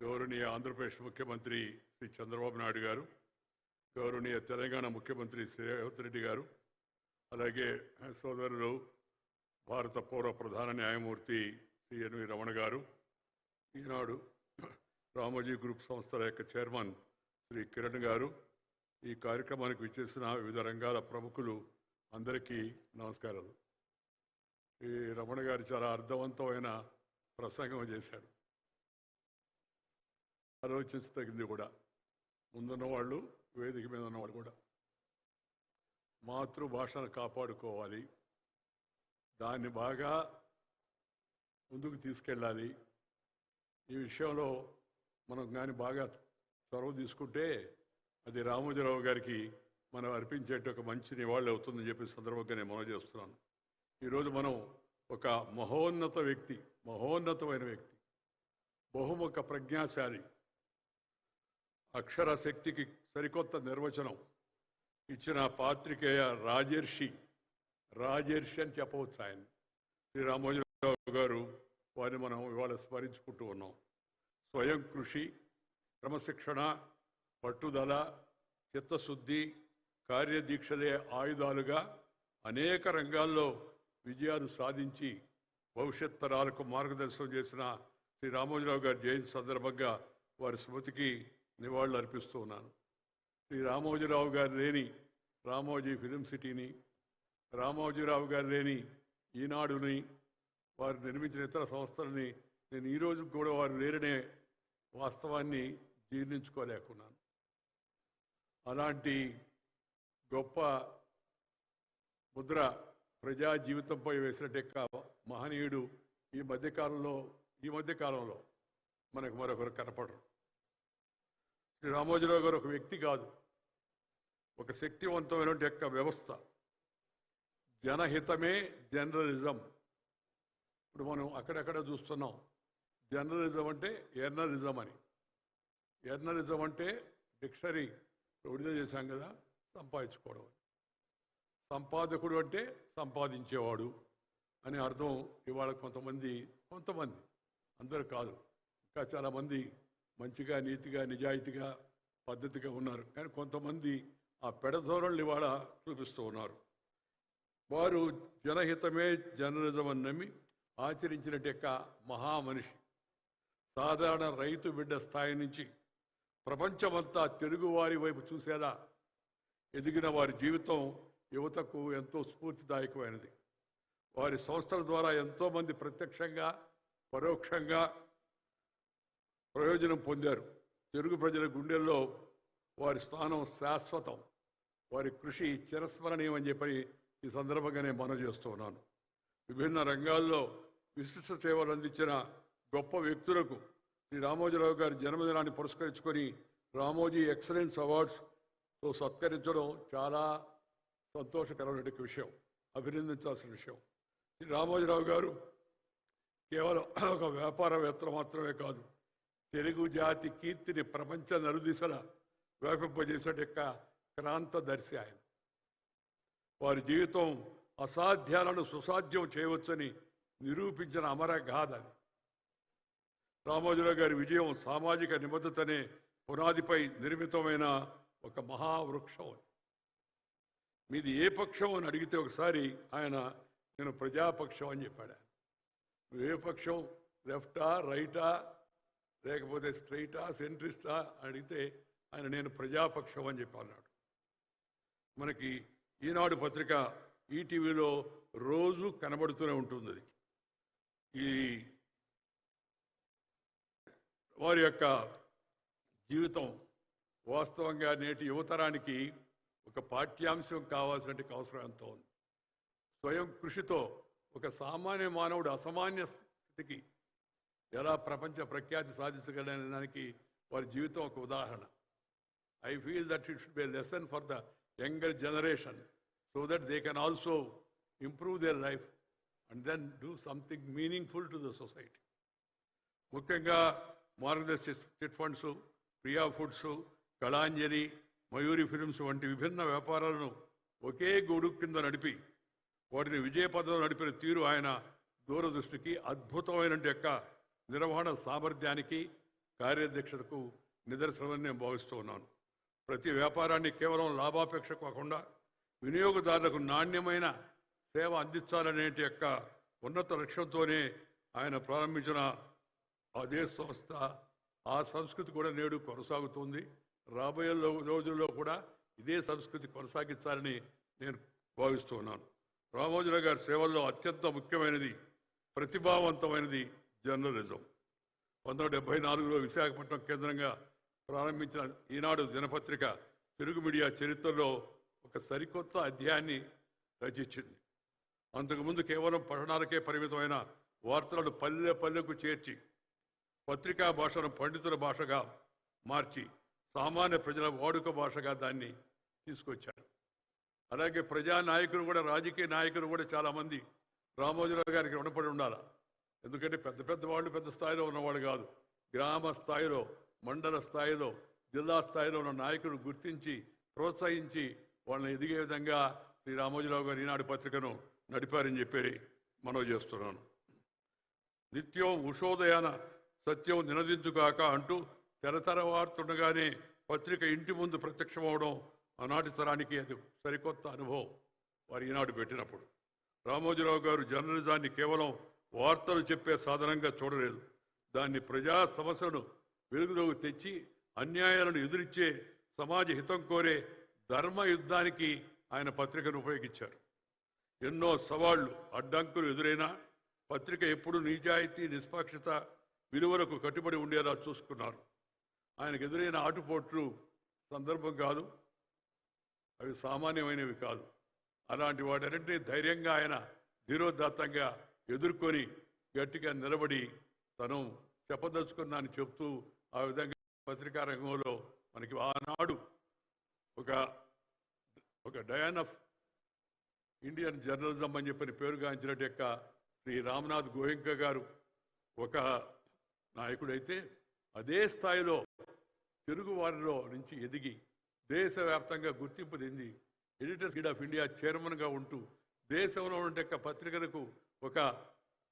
గౌరవనీయ ఆంధ్రప్రదేశ్ ముఖ్యమంత్రి శ్రీ చంద్రబాబు నాయుడు గారు, గౌరవనీయ తెలంగాణ ముఖ్యమంత్రి శ్రీ రేవంత్ రెడ్డి గారు, అలాగే సోదరులు భారత పౌర ప్రధాన న్యాయమూర్తి శ్రీ ఎన్వి రమణ గారు, ఈనాడు రామోజీ గ్రూప్ సంస్థల యొక్క చైర్మన్ శ్రీ కిరణ్ గారు, ఈ కార్యక్రమానికి విచ్చేసిన వివిధ రంగాల ప్రముఖులు అందరికీ నమస్కారాలు. ఈ రమణ గారు చాలా అర్థవంతమైన ప్రసంగం చేశారు. ఆలోచించదగింది కూడా. ముందున్న వాళ్ళు, వేదిక మీద ఉన్నవాళ్ళు కూడా మాతృభాషను కాపాడుకోవాలి, దాన్ని బాగా ముందుకు తీసుకెళ్ళాలి. ఈ విషయంలో మనం కానీ బాగా చొరవ తీసుకుంటే అది రామోజీరావు గారికి మనం అర్పించేట ఒక మంచి నివాళి అవుతుందని చెప్పి సందర్భంగా నేను మనవి చేస్తున్నాను. ఈరోజు మనం ఒక మహోన్నతమైన వ్యక్తి, బహుముఖ ప్రజ్ఞాశాలి, అక్షర శక్తికి సరికొత్త నిర్వచనం ఇచ్చిన పాత్రికేయ రాజర్షి అని చెప్పవచ్చు. ఆయన శ్రీ రామోజీరావు గారు, వారిని మనం ఇవాళ స్మరించుకుంటూ ఉన్నాం. స్వయం కృషి, క్రమశిక్షణ, పట్టుదల, చిత్తశుద్ధి, కార్యదీక్షలే ఆయుధాలుగా అనేక రంగాల్లో విజయాలు సాధించి భవిష్యత్ తరాలకు మార్గదర్శనం చేసిన శ్రీ రామోజీరావు గారి జయంతి సందర్భంగా వారి స్మృతికి నివాళులు అర్పిస్తూ ఉన్నాను. శ్రీ రామోజీరావు గారు లేని రామోజీ ఫిలిం సిటీని, రామోజీరావు గారు లేని ఈనాడుని, వారు నిర్మించిన ఇతర సంస్థలని నేను ఈరోజు కూడా వారు లేరనే వాస్తవాన్ని జీర్ణించుకోలేకున్నాను. అలాంటి గొప్ప ముద్ర ప్రజా జీవితంపై వేసినట్టు మహనీయుడు ఈ మధ్యకాలంలో మనకు మరొకరు కనపడరు. శ్రీ రామోజీరావు గారు ఒక వ్యక్తి కాదు, ఒక శక్తివంతమైన యొక్క వ్యవస్థ. జనహితమే జర్నలిజం. ఇప్పుడు మనం అక్కడెక్కడ చూస్తున్నాం, జర్నలిజం అంటే ఎర్నలిజం అని. ఎర్నలిజం అంటే డిక్షనరీ విడుదల చేశాం కదా, సంపాదించుకోవడం. సంపాదకుడు అంటే సంపాదించేవాడు అని అర్థం. ఇవాళ కొంతమంది అందరూ కాదు, ఇంకా చాలామంది మంచిగా, నీతిగా, నిజాయితీగా, పద్ధతిగా ఉన్నారు. కానీ కొంతమంది ఆ పెడధోరణులు ఇవాళ చూపిస్తూ ఉన్నారు. వారు జనహితమే జర్నలిజం అని నమ్మి ఆచరించినట్టు మహామనిషి. సాధారణ రైతు బిడ్డ స్థాయి నుంచి ప్రపంచమంతా తెలుగువారి వైపు చూసేలా ఎదిగిన వారి జీవితం యువతకు ఎంతో స్ఫూర్తిదాయకమైనది. వారి సంస్థల ద్వారా ఎంతోమంది ప్రత్యక్షంగా, పరోక్షంగా ప్రయోజనం పొందారు. తెలుగు ప్రజల గుండెల్లో వారి స్థానం శాశ్వతం, వారి కృషి చిరస్మరణీయం అని చెప్పి ఈ సందర్భంగా నేను మనవి చేస్తూ ఉన్నాను. విభిన్న రంగాల్లో విశిష్ట సేవలు అందించిన గొప్ప వ్యక్తులకు శ్రీ రామోజీరావు గారి జన్మదినాన్ని పురస్కరించుకొని రామోజీ ఎక్సలెన్స్ అవార్డ్స్తో సత్కరించడం చాలా సంతోషకరమైన విషయం, అభినందించాల్సిన విషయం. శ్రీ రామోజీరావు గారు కేవలం ఒక వ్యాపారవేత్త మాత్రమే కాదు, తెలుగు జాతి కీర్తిని ప్రపంచ నలుదిశల వ్యాపింపజేసే క్రాంతదర్శి ఆయన. వారి జీవితం అసాధ్యాలను సుసాధ్యం చేయవచ్చని నిరూపించిన అమరగాథ అది. రామోజీరావు గారి విజయం సామాజిక నిబద్ధతనే పునాదిపై నిర్మితమైన ఒక మహావృక్షం. మీది ఏ పక్షం అని అడిగితే ఒకసారి ఆయన, నేను ప్రజాపక్షం అని చెప్పాడు. నువ్వు ఏ పక్షం, లెఫ్టా, రైటా, లేకపోతే స్ట్రైటా, సెంట్రిస్టా అడిగితే ఆయన నేను ప్రజాపక్షం అని చెప్పన్నాడు. మనకి ఈనాడు పత్రిక ఈటీవీలో రోజు కనబడుతూనే ఉంటుంది. ఈ వారి యొక్క జీవితం వాస్తవంగా నేటి యువతరానికి ఒక పాఠ్యాంశం కావాల్సిన అవసరం ఎంతో ఉంది. స్వయం కృషితో ఒక సామాన్య మానవుడు అసామాన్య స్థితికి ఎలా ప్రపంచ ప్రఖ్యాతి సాధించగలనే దానికి వారి జీవితం ఒక ఉదాహరణ. I feel that it should be a lesson for the younger generation so that they can also improve their life and then do something meaningful to the society. ముఖ్యంగా Margadarsi chit funds, Priya foods, Kalanjali, Mayuri films వంటి విభిన్న వ్యాపారాలను ఒకే గొడుగు కింద నడిపి వాటిని విజయపథంలో నడిపిన తీరు ఆయన దూరదృష్టికి, అద్భుతమైన యొక్క నిర్వహణ సామర్థ్యానికి, కార్యదక్షతకు నిదర్శనమని నేను భావిస్తూ ఉన్నాను. ప్రతి వ్యాపారాన్ని కేవలం లాభాపేక్ష కాకుండా వినియోగదారులకు నాణ్యమైన సేవ అందించాలనే యొక్క ఉన్నత లక్ష్యంతోనే ఆయన ప్రారంభించిన అదే సంస్థ, ఆ సంస్కృతి కూడా నేడు కొనసాగుతుంది. రాబోయే రోజుల్లో కూడా ఇదే సంస్కృతి కొనసాగించాలని నేను భావిస్తూ ఉన్నాను. రామోజీరావు గారి సేవల్లో అత్యంత ముఖ్యమైనది, ప్రతిభావంతమైనది జర్నలిజం. 1974లో విశాఖపట్నం కేంద్రంగా ప్రారంభించిన ఈనాడు దినపత్రిక తెలుగు మీడియా చరిత్రలో ఒక సరికొత్త అధ్యాయాన్ని రచించింది. అంతకుముందు కేవలం పఠనాలకే పరిమితమైన వార్తలను పల్లె పల్లెకు చేర్చి పత్రికా భాషను పండితుల భాషగా మార్చి సామాన్య ప్రజల వాడుక భాషగా దాన్ని తీసుకొచ్చారు. అలాగే ప్రజానాయకులు కూడా, రాజకీయ నాయకులు కూడా చాలామంది రామోజీరావు గారికి రుణపడి ఉండాలి. ఎందుకంటే పెద్ద పెద్ద వాళ్ళు పెద్ద స్థాయిలో ఉన్నవాళ్ళు కాదు, గ్రామ స్థాయిలో, మండల స్థాయిలో, జిల్లా స్థాయిలో ఉన్న నాయకులు గుర్తించి ప్రోత్సహించి వాళ్ళని ఎదిగే విధంగా శ్రీ రామోజీరావు గారు ఈనాడు పత్రికను నడిపారని చెప్పి మనవి చేస్తున్నాను. నిత్యం ఉషోదయాన సత్యం నినదించుగాక అంటూ తెరతరవాడుతుండగానే పత్రిక ఇంటి ముందు ప్రత్యక్షమవడం ఆనాటి తరానికి అది సరికొత్త అనుభవం. వారు ఈనాడు పెట్టినప్పుడు రామోజీరావు గారు జర్నలిజాన్ని కేవలం వార్తలు చెప్పే సాధనంగా చూడలేదు, దాన్ని ప్రజా సమస్యలను వెలుగులోకి తెచ్చి అన్యాయాలను ఎదురిచ్చే, సమాజ హితం కోరే ధర్మ యుద్ధానికి ఆయన పత్రికను ఉపయోగించారు. ఎన్నో సవాళ్లు, అడ్డంకులు ఎదురైనా పత్రిక ఎప్పుడు నిజాయితీ, నిష్పాక్షత విలువలకు కట్టుబడి ఉండేలా చూసుకున్నారు. ఆయనకు ఎదురైన ఆటుపోట్లు సందర్భం కాదు, అవి సామాన్యమైనవి కాదు. అలాంటి వాటన్నింటినీ ధైర్యంగా ఆయన ధీరోదాత్తంగా ఎదుర్కొని గట్టిగా నిలబడి తను చెప్పదలుచుకున్నానని చెప్తూ ఆ విధంగా పత్రికా రంగంలో మనకి ఆనాడు ఒక డయాన్ ఆఫ్ ఇండియన్ జర్నలిజం అని చెప్పని పేరుగాంచినట్టు యొక్క శ్రీ రామ్నాథ్ గోయంకా గారు ఒక నాయకుడైతే, అదే స్థాయిలో తెలుగు వారిలో నుంచి ఎదిగి దేశవ్యాప్తంగా గుర్తింపు చెంది ఎడిటర్స్ గిల్డ్ ఆఫ్ ఇండియా చైర్మన్గా ఉంటూ దేశంలో ఉండే పత్రికలకు ఒక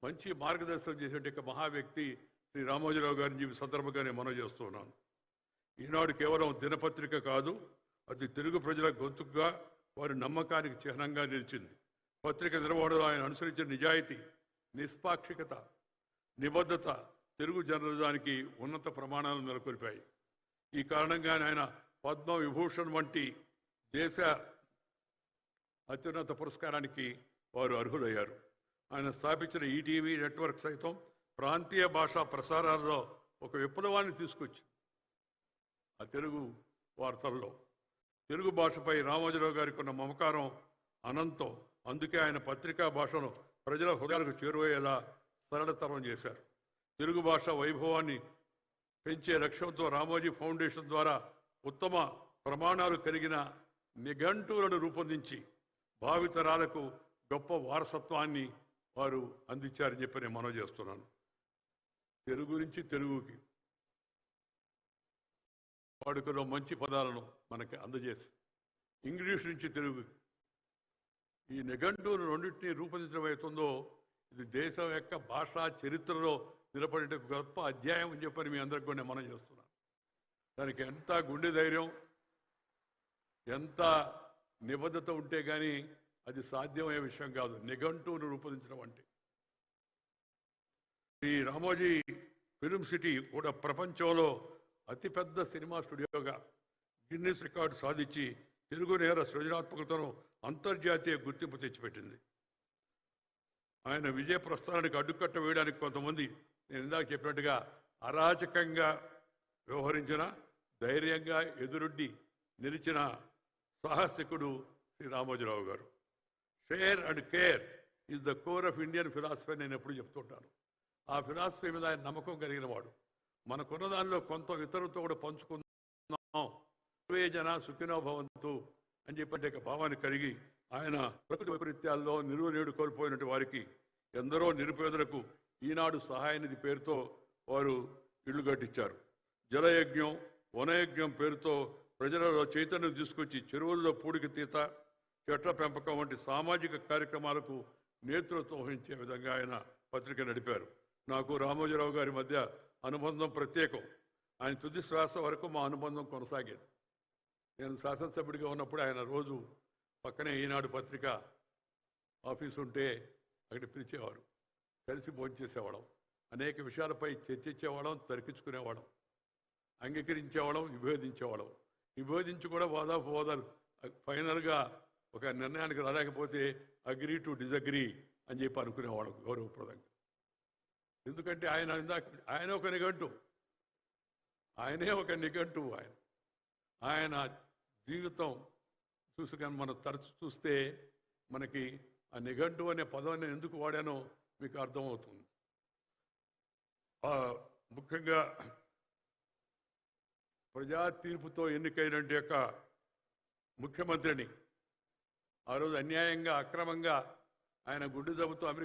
మంచి మార్గదర్శనం చేసే మహా వ్యక్తి శ్రీ రామోజీరావు గారిని ఈ సందర్భంగానే మనం చేస్తున్నాను. ఈనాడు కేవలం దినపత్రిక కాదు, అది తెలుగు ప్రజల గొంతుగా, వారి నమ్మకానికి చిహ్నంగా నిలిచింది. పత్రిక నిర్వహణలో ఆయన అనుసరించిన నిజాయితీ, నిష్పాక్షికత, నిబద్ధత తెలుగు జర్నలిజానికి ఉన్నత ప్రమాణాలను నెలకొల్పాయి. ఈ కారణంగానే ఆయన పద్మ విభూషణ్ వంటి దేశ అత్యున్నత పురస్కారానికి వారు అర్హులయ్యారు. ఆయన స్థాపించిన ఈటీవీ నెట్వర్క్ సైతం ప్రాంతీయ భాషా ప్రసారాల్లో ఒక విప్లవాన్ని తీసుకొచ్చింది. ఆ తెలుగు వార్తల్లో తెలుగు భాషపై రామోజీరావు గారికి ఉన్న మమకారం అనంతం. అందుకే ఆయన పత్రికా భాషను ప్రజల హృదయాలకు చేరువయ్యేలా సరళతరం చేశారు. తెలుగు భాష వైభవాన్ని పెంచే లక్ష్యంతో రామోజీ ఫౌండేషన్ ద్వారా ఉత్తమ ప్రమాణాలు కలిగిన నిఘంటువులను రూపొందించి భావితరాలకు గొప్ప వారసత్వాన్ని వారు అందించారని చెప్పి నేను మనవి చేస్తున్నాను. తెలుగు నుంచి తెలుగుకి వాడుకలో మంచి పదాలను మనకి అందజేసి, ఇంగ్లీష్ నుంచి తెలుగుకి ఈ నిఘంటువులు రెండింటినీ రూపొందించడం అవుతుందో ఇది దేశం యొక్క భాషా చరిత్రలో నిలబడే గొప్ప అధ్యాయం అని చెప్పని మీ అందరికి కూడా మనం చేస్తున్నాం. దానికి ఎంత గుండె ధైర్యం, ఎంత నిబద్ధత ఉంటే కానీ అది సాధ్యమయ్యే విషయం కాదు. నిఘంటువును రూపొందించడం అంటే ఈ రామోజీ ఫిల్మ్ సిటీ కూడా ప్రపంచంలో అతిపెద్ద సినిమా స్టూడియోగా గిన్నిస్ రికార్డు సాధించి తెలుగు నేర సృజనాత్మకతను అంతర్జాతీయ గుర్తింపు తెచ్చిపెట్టింది. ఆయన విజయ ప్రస్థానానికి అడ్డుకట్ట వేయడానికి కొంతమంది, నేను ఇందాక చెప్పినట్టుగా అరాచకంగా వ్యవహరించిన, ధైర్యంగా ఎదురొడ్డి నిలిచిన సాహసికుడు శ్రీ రామోజీరావు గారు. Share and care is the core of Indian philosophy నేను ఎప్పుడు చెప్తుంటాను. ఆ ఫిలాసఫీ మీద ఆయన నమ్మకం కలిగిన వాడు. మనకున్న దానిలో కొంత ఇతరులతో కూడా పంచుకుందాం, సర్వే జన సుఖినో భవంతు అని చెప్పే భావాన్ని కలిగి ఆయన ప్రకృతి వైపరీత్యాల్లో నిలువనేడు కోల్పోయినట్టు వారికి, ఎందరో నిరుపేదలకు ఈనాడు సహాయ నిధి పేరుతో వారు ఇళ్లు కట్టించారు. జలయజ్ఞం, వనయజ్ఞం పేరుతో ప్రజలలో చైతన్యం తీసుకొచ్చి చెరువుల్లో పూడికి తీత, చెట్ల పెంపకం వంటి సామాజిక కార్యక్రమాలకు నేతృత్వం వహించే విధంగా ఆయన పత్రిక నడిపారు. నాకు రామోజీరావు గారి మధ్య అనుబంధం ప్రత్యేకం. ఆయన తుది శ్వాస వరకు మా అనుబంధం కొనసాగేది. నేను శాసనసభ్యుడిగా ఉన్నప్పుడు ఆయన రోజు పక్కనే ఈనాడు పత్రిక ఆఫీసు ఉంటే అక్కడికి పిలిచేవారు. కలిసి భోంచేసేవాళ్ళం. అనేక విషయాలపై చర్చించేవాళ్ళం, తర్కించుకునేవాళ్ళం, అంగీకరించేవాళ్ళం, విభేదించేవాళ్ళం. విభేదించి కూడా వాదాలు ఫైనల్గా ఒక నిర్ణయానికి రాలేకపోతే అగ్రీ టు డిజగ్రీ అని చెప్పి అనుకునేవాళ్ళం గౌరవప్రదంగా. ఎందుకంటే ఆయన ఒక నిఘంటు, ఆయనే ఒక నిఘంటు. ఆయన జీవితం చూసుకొని మనం తరచు చూస్తే మనకి ఆ నిఘంటు అనే పదాన్ని ఎందుకు వాడానో మీకు అర్థమవుతుంది. ముఖ్యంగా ప్రజా తీర్పుతో ఎన్నికైన యొక్క ముఖ్యమంత్రిని ఆ రోజు అన్యాయంగా, అక్రమంగా ఆయన గుండె జబ్బుతో అమెరికా